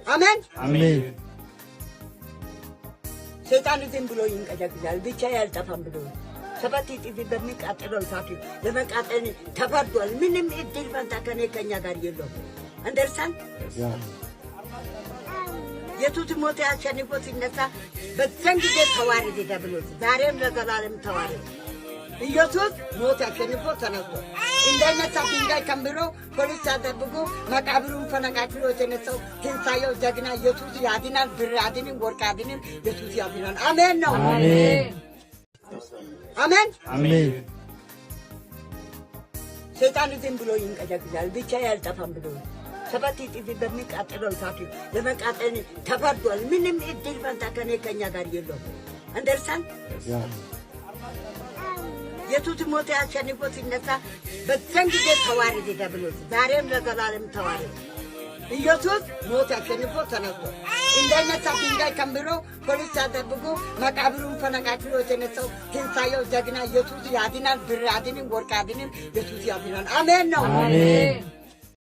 አሜን አሜን። ሰይጣን ዝም ብሎ ይንቀጠቅጣል ብቻ ያልጠፋም ብሎ ሰባት እጥፍ በሚቃጠለው እሳት ለመቃጠል ተፈርዷል። ምንም እድል ፈንታ ከኛ ጋር የለውም። እንደርሳን የቱት ሞት ያሸንፎ ሲነሳ በዛን ጊዜ ተዋረደ ተብሎት ዛሬም ለዘላለም ተዋረደ። ኢየሱስ ሞት ያሸንፎ ተነስቶ እንደነሳ ድንጋይ ከምብሎ ፖሊስ ተጠብቆ መቃብሩን ፈነቃቅሎ የተነሳው ትንሣኤው ጀግና ኢየሱስ ያድናል። ብር ያድንም ወርቅ ያድንም ኢየሱስ ያድናል። አሜን ነው። አሜን አሜን አሜን። ሰይጣን ዝም ብሎ ይንቀጠቅጣል ብቻ ያልጠፋም ብሎ ሰባት እጥፍ በሚቃጠለው እሳት ለመቃጠል ተፈርዷል። ምንም እድል ፈንታ ከኛ ጋር የለውም። እንደርሳን የቱት ሞት ያሸንፎ ሲነሳ በዛን ጊዜ ተዋረደ ተብሎት ዛሬም ለዘላለም ተዋረደ። ኢየሱስ ሞት ያሸንፎ ተነስቶ እንደነሳ ድንጋይ ከምብሎ ፖሊስ ተጠብቆ መቃብሩን ፈነቃቅሎ የተነሳው ትንሣኤው ጀግና ኢየሱስ ያድናል። ብር ያድንም ወርቅ ያድንም ኢየሱስ ያድናል። አሜን ነው። አሜን